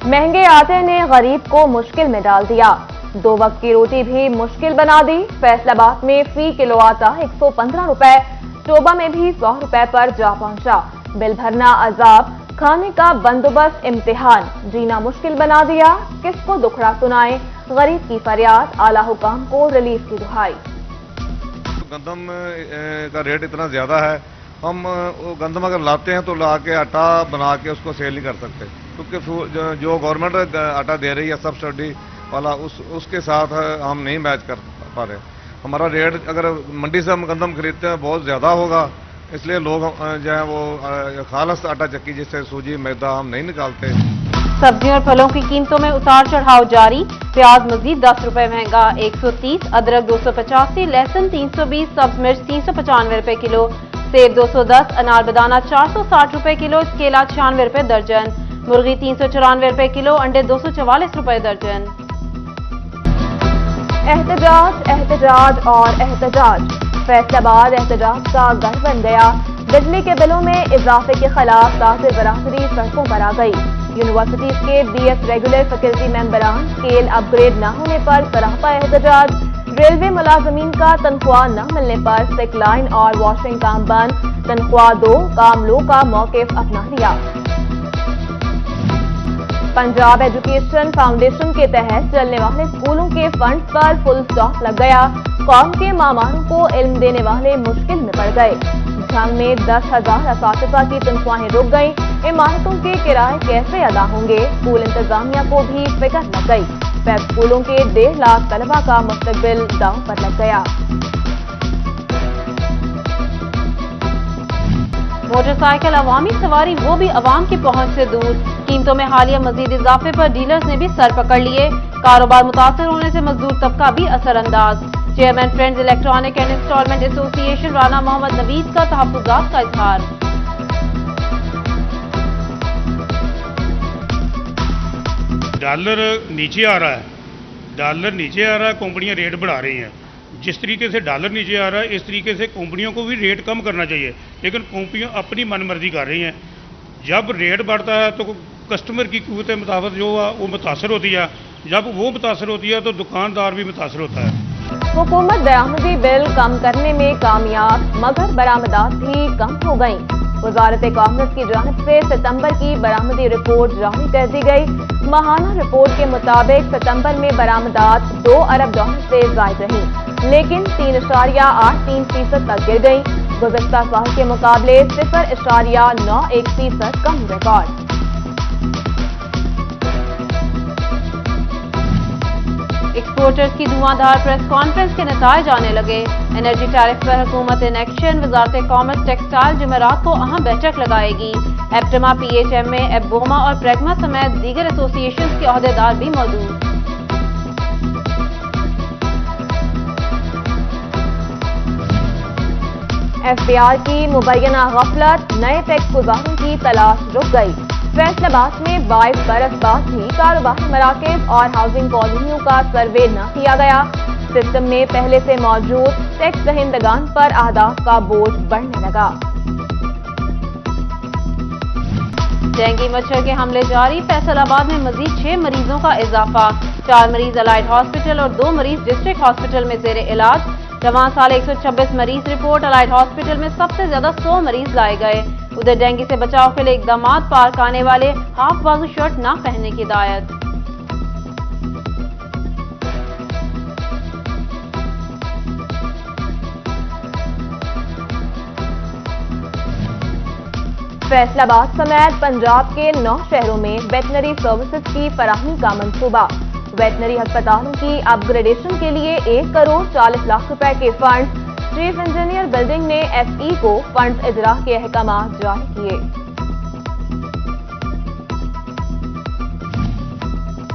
महंगे आटे ने गरीब को मुश्किल में डाल दिया। 2 वक्त की रोटी भी मुश्किल बना दी। फैसलाबाद में फी किलो आटा 115 रुपए, चोबा में भी 100 रुपए पर जा पहुंचा। बिल भरना अजाब, खाने का बंदोबस्त इम्तिहान, जीना मुश्किल बना दिया। किसको दुखड़ा सुनाए, गरीब की फरियाद, आला हुकाम को रिलीफ की दुहाई। गंदम का रेट इतना ज्यादा है, हम गंदम अगर लाते हैं तो ला के आटा बना के उसको सेल नहीं कर सकते, क्योंकि जो गवर्नमेंट आटा दे रही है सब्सिडी वाला उसके साथ हम नहीं मैच कर पा रहे। हमारा रेट अगर मंडी से हम गंदम खरीदते हैं बहुत ज्यादा होगा, इसलिए लोग जो है वो खालस आटा चक्की जिससे सूजी मैदा हम नहीं निकालते। सब्जियों और फलों की कीमतों में उतार चढ़ाव जारी। प्याज मजीद 10 रुपए महंगा 130, अदरक 285, लहसुन 320, सब्ज मिर्च 395 रुपए किलो, सेब 210, अनार बदाना 460 रुपए किलो, केला 96 रुपए दर्जन, मुर्गी 394 रुपए किलो, अंडे 244 रुपए दर्जन। एहतजाज, एहतजाज और एहतजाज। फैसलाबाद एहतजाज का गढ़ बन गया। बिजली के बिलों में इजाफे के खिलाफ ताज़िर बरादरी सड़कों पर आ गई। यूनिवर्सिटीज के BS रेगुलर फैकल्टी मेंबरान स्केल अपग्रेड न होने पर सरापा एहतजाज। रेलवे मुलाजमीन का तनख्वाह न मिलने पर सिक लाइन और वॉशिंग काम बंद, तनख्वाह दो, काम लो का मौकिफ अपना लिया। पंजाब एजुकेशन फाउंडेशन के तहत चलने वाले स्कूलों के फंड्स पर फुल स्टॉप लग गया। कौम के मामारों को इल्म देने वाले मुश्किल में पड़ गए। झंग में 10,000 असातिज़ा की तनख्वाहें रुक गई। इमारतों के किराए कैसे अदा होंगे, स्कूल इंतजामिया को भी फिक्र लग गई। पैब स्कूलों के 1.5 लाख तलबा का मुस्तकबिल दांव पर लग गया। मोटरसाइकिल अवामी सवारी, वो भी अवाम की पहुंच से दूर। कीमतों में हालिया मजीद इजाफे पर डीलर्स ने भी सर पकड़ लिए। कारोबार मुतासर होने से मजदूर तबका भी असरअंदाज। Chairman friends electronic and instalment association Rana Mohammad Naveed का तहफ्फुज़ात का इजहार। डॉलर नीचे आ रहा है, कंपनियां रेट बढ़ा रही हैं। जिस तरीके से डॉलर नीचे आ रहा है, इस तरीके से कंपनियों को भी रेट कम करना चाहिए, लेकिन कंपनियां अपनी मनमर्जी कर रही हैं। जब रेट बढ़ता है तो कस्टमर की क़ुव्वत मुताबिक जो वो मुतासर होती है, जब वो मुतासर होती है तो दुकानदार भी मुतासर होता है। हुकूमत बरामदी बिल कम करने में कामयाब, मगर बरामदात भी कम हो गई। वजारत कामर्स की जानिब से सितंबर की बरामदी रिपोर्ट जारी कर दी गई। माहाना रिपोर्ट के मुताबिक सितंबर में बरामदात $2 अरब से जायद रही, लेकिन 3.83% तक गिर गई। गुज़श्ता साल के मुकाबले 0.91% कम रिकॉर्ड। एक्सपोर्टर्स की धुआंधार प्रेस कॉन्फ्रेंस के नताइज आने लगे। एनर्जी टैरिफ पर हुकूमत in action. Wazarat commerce textile जुमेरात को अहम बैठक लगाएगी। एप्टमा, PHMA, एबोमा और प्रेगमा समेत दीगर एसोसिएशंस के अहदेदार भी मौजूद। FBI की मुबैना गफलत, नए टैक्स गुजारों की तलाश रुक गई। फैसलाबाद में 22 बरस बाद भी कारोबारी मराकज़ और हाउसिंग कॉलोनियों का सर्वे न किया गया। सिस्टम में पहले से मौजूद टैक्स दहिंदगान पर अहदाफ का बोझ बढ़ने लगा। डेंगू मच्छर के हमले जारी। फैसलाबाद में मजीद 6 मरीजों का इजाफा। 4 मरीज अलाइड हॉस्पिटल और 2 मरीज डिस्ट्रिक्ट हॉस्पिटल में जेर इलाज। रवां साल 126 मरीज रिपोर्ट। अलाइड हॉस्पिटल में सबसे ज्यादा 100 मरीज लाए गए। उधर डेंगू से बचाव के लिए इकदामात। पार्क आने वाले हाफ बाजू शर्ट न पहनने की हिदायत। फैसलाबाद समेत पंजाब के 9 शहरों में वेटनरी सर्विसेज की फराहमी का मंसूबा। वेटनरी अस्पतालों की अपग्रेडेशन के लिए 1 करोड़ 40 लाख रुपए के फंड। चीफ इंजीनियर बिल्डिंग ने FE को फंड इजरा के अहकामात जारी किए।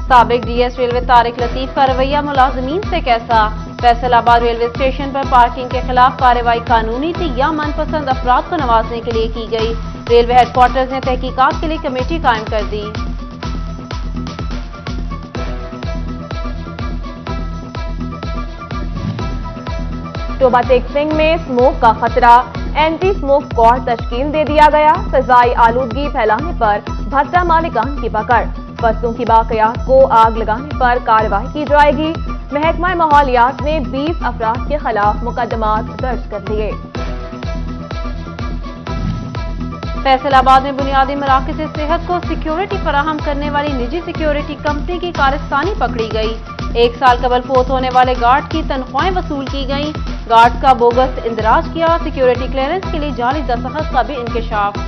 साबिक DS रेलवे तारिक लतीफ का रवैया मुलाजमीन से कैसा। फैसलाबाद रेलवे स्टेशन पर पार्किंग के खिलाफ कार्रवाई कानूनी थी या मनपसंद अफराद को नवाजने के लिए की गई। रेलवे हेडक्वार्टर्स ने तहकीकात के लिए कमेटी कायम कर दी। टोबा टेक्सिंग में स्मोक का खतरा, एंटी स्मोक स्क्वाड तश्कील दे दिया गया। फिजाई आलूदगी फैलाने पर भट्टा मालिकान की पकड़। فصلوں کی باقیات کو آگ لگانے پر کارروائی کی جائے گی۔ محکمہ ماحولیات نے 20 افراد کے خلاف مقدمات درج کر لیے۔ فیصل آباد میں بنیادی مراکز صحت کو سیکیورٹی فراہم کرنے والی نجی سیکیورٹی کمپنی کی کارستانی پکڑی گئی۔ 1 سال قبل فوت ہونے والے گارڈ کی تنخواہیں وصول کی گئیں۔ گارڈ کا بوگس اندراج کیا، سیکیورٹی کلیئرنس کے لیے جعلی دستخط کا بھی انکشاف۔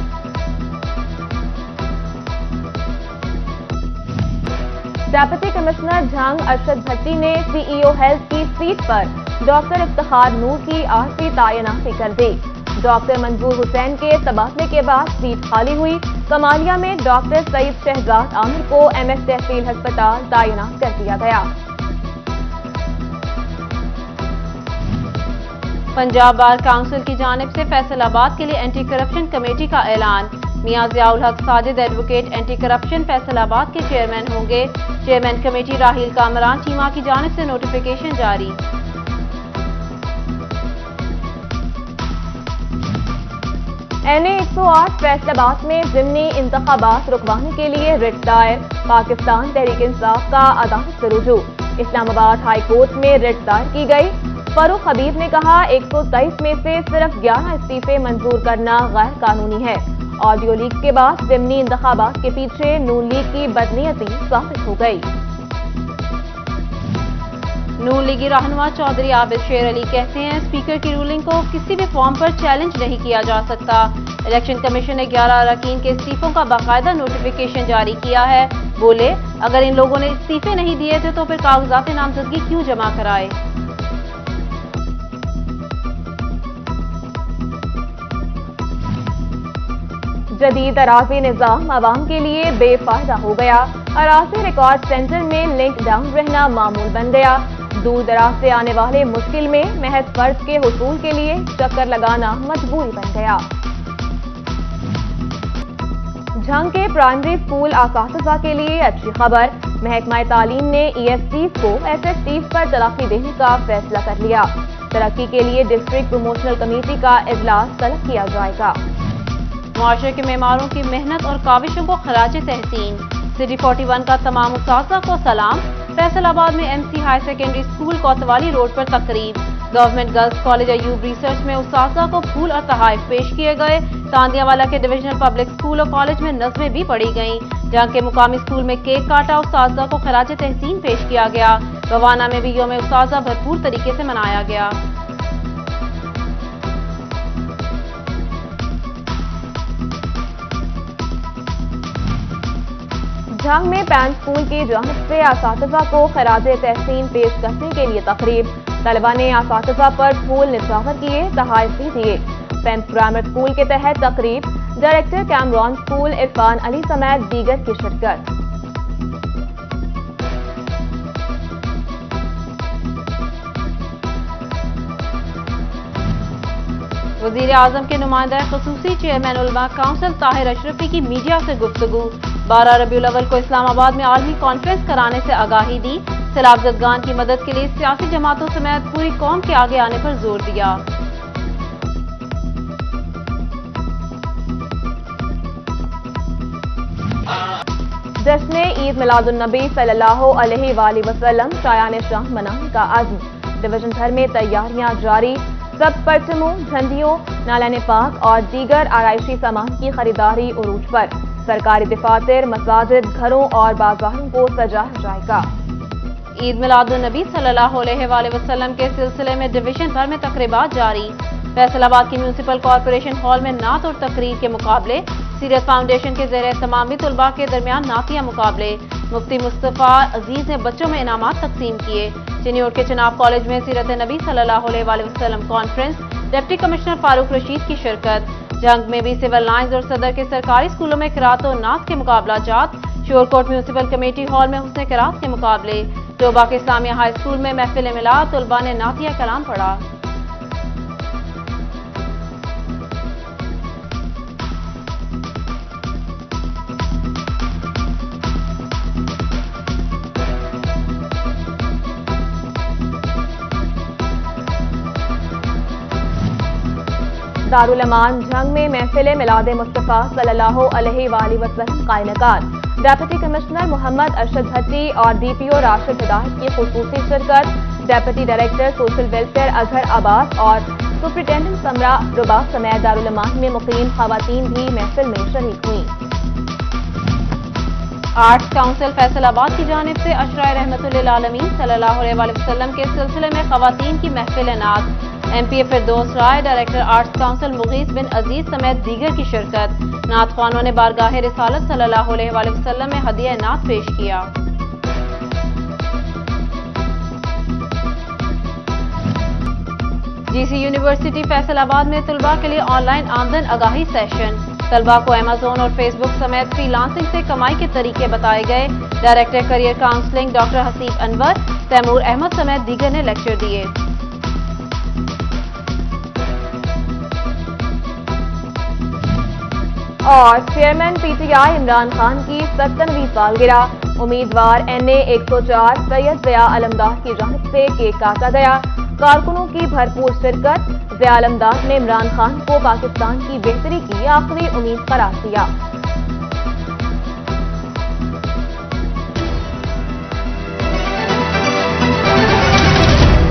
ڈپٹی کمشنر جھنگ ارشد بھٹی نے سی ای او ہیلتھ کی سیٹ پر ڈاکٹر افتخار نور کی عارضی تعیناتی کر دی۔ ڈاکٹر منظور حسین کے تبادلے کے بعد سیٹ خالی ہوئی۔ کمالیہ میں ڈاکٹر سعید شہزاد عامر کو ایم ایس تحصیل ہسپتال تعینات کر دیا گیا۔ پنجاب بار کونسل کی جانب سے فیصل آباد کے لیے اینٹی کرپشن کمیٹی کا اعلان۔ Mian Zia ul Haq Sajid advocate anti corruption Faisalabad کے چیئرمین ہوں گے۔ چیئرمین کمیٹی راحیل کامران چیمہ کی جانب سے نوٹیفیکیشن جاری۔ این اے 108 فیصل آباد میں ضمنی انتخابات رکوانے کے لیے رٹ دائر، پاکستان تحریک انصاف کا عدالت سے رجوع۔ اسلام آباد ہائی کورٹ میں رٹ دائر کی گئی۔ فاروق حبیب نے کہا 123 میں سے صرف 11 استعفے منظور کرنا غیر قانونی ہے۔ آڈیو لیک کے بعد ضمنی انتخابات کے پیچھے نون لیگ کی بدنیتی ثابت ہو گئی۔ نون لیگی رہنما چودھری عابد شیر علی کہتے ہیں اسپیکر کی رولنگ کو کسی بھی فارم پر چیلنج نہیں کیا جا سکتا۔ الیکشن کمیشن نے 11 اراکین کے استعفوں کا باقاعدہ نوٹیفیکیشن جاری کیا ہے۔ بولے اگر ان لوگوں نے استعفے نہیں دیے تھے تو پھر کاغذات نامزدگی کیوں جمع کرائے؟ جدید اراضی نظام عوام کے لیے بے فائدہ ہو گیا۔ اراضی ریکارڈ سینٹر میں لنک ڈاؤن رہنا معمول بن گیا۔ دور دراز سے آنے والے مشکل میں محض فرض کے حصول کے لیے چکر لگانا مجبوری بن گیا۔ جھنگ کے پرائمری اسکول اساتذہ کے لیے اچھی خبر، محکمہ تعلیم نے ای ایس ٹیز کو ایس ایس ٹیز پر ترقی دینے کا فیصلہ کر لیا۔ ترقی کے لیے ڈسٹرکٹ پروموشنل کمیٹی کا اجلاس طلب کیا جائے گا۔ معاشرے کے معماروں کی محنت اور کاوشوں کو خراج تحسین، سٹی 41 کا تمام اساتذہ کو سلام۔ فیصل آباد میں M C high secondary school Kotwali road پر تقریب۔ Government girls college Ayub research میں اساتذہ کو پھول اور تحائف پیش کیے گئے۔ تاندیا والا کے ڈویژنل پبلک اسکول اور کالج میں نظمیں بھی پڑھی گئیں۔ جہاں کے مقامی اسکول میں کیک کاٹا، اساتذہ کو خراج تحسین پیش کیا گیا۔ بوانا میں بھی یوم اساتذہ بھرپور طریقے سے منایا گیا۔ جھنگ میں پین اسکول کی جانب سے اساتذہ کو خراج تحسین پیش کرنے کے لیے تقریب۔ طلبہ نے اساتذہ پر پھول نچھاور کیے، تحائف بھی دیے۔ پین پرائمری اسکول کے تحت تقریب، ڈائریکٹر کیمرون اسکول عرفان علی سمیت دیگر کی شرکت۔ وزیر اعظم کے نمائندہ خصوصی چیئرمین علماء کونسل طاہر اشرفی کی میڈیا سے گفتگو۔ 12 ربیع الاول کو اسلام آباد میں عالمی کانفرنس کرانے سے آگاہی دی۔ سیلاب زدگان کی مدد کے لیے سیاسی جماعتوں سمیت پوری قوم کے آگے آنے پر زور دیا۔ جشن عید میلاد النبی صلی اللہ علیہ وآلہ وسلم شایان شاہ منانے کا عزم، ڈویژن بھر میں تیاریاں جاری۔ سب پرچموں، جھنڈیوں، نالان پاک اور دیگر آرائشی سامان کی خریداری عروج پر۔ سرکاری دفاتر، مساجد، گھروں اور بازاروں کو سجایا جائے گا۔ عید میلاد النبی صلی اللہ علیہ وآلہ وسلم کے سلسلے میں ڈویژن بھر میں تقریبات جاری۔ فیصل آباد کی میونسپل کارپوریشن ہال میں نعت اور تقریر کے مقابلے، سیرت فاؤنڈیشن کے زیر اہتمام طلباء کے درمیان نعتیہ مقابلے۔ مفتی مصطفیٰ عزیز نے بچوں میں انعامات تقسیم کیے۔ چنیوٹ کے چناب کالج میں سیرت نبی صلی اللہ علیہ وآلہ وسلم کانفرنس، ڈپٹی کمشنر فاروق رشید کی شرکت۔ جنگ میں بھی سول لائنز اور صدر کے سرکاری اسکولوں میں قرات و نعت کے مقابلہ جات۔ شورکوٹ میونسپل کمیٹی ہال میں حسن قرات کے مقابلے۔ ٹوبہ کے اسلامیہ ہائی اسکول میں محفل میلاد، طلباء نے نعتیہ کلام پڑھا۔ دارالمان جھنگ میں محفل میلاد مصطفیٰ صلی اللہ علیہ وآلہ وسلم کا انعقاد۔ डेप्यूटी कमिश्नर मोहम्मद अरशद भट्टी और DPO राशिद हिदायत की खुसूसी शिरकत। Deputy director social welfare Azhar Abbas और सुप्रिंटेंडेंट समरा रुबा समेत दारुल अमान में मुकीम खवातीन भी महफिल में शरीक हुई। आर्ट्स काउंसिल फैसलाबाद की जानिब से अशराए रहमतुल्लिल आलमीन सल्लल्लाहु अलैहि वसल्लम के सिलसिले में खवातीन की महफिल नात। MPA फिरदौस राय, डायरेक्टर आर्ट्स काउंसिल मुगीस बिन अजीज समेत दीगर की शिरकत। नात ख्वानों ने बारगाह रिसालत सल्लल्लाहु अलैहि वसल्लम में हदिया नात पेश किया। GC यूनिवर्सिटी फैसलाबाद में तलबा के लिए ऑनलाइन आमदन आगाही सेशन। तलबा को अमेज़न और फेसबुक समेत फ्रीलांसिंग से कमाई के तरीके बताए गए। Director career counselling doctor Haseeb Anwar, Taimur Ahmed समेत दीगर ने लेक्चर दिए। और चेयरमैन PTI इमरान खान की 97वीं सालगिरह। उम्मीदवार NA 104 सैयद ज़िया अलमदार की जानिब से केक काटा गया। कारकुनों की भरपूर शिरकत। ज़िया अलमदार ने इमरान खान को पाकिस्तान की बेहतरी की आखिरी उम्मीद करार दिया।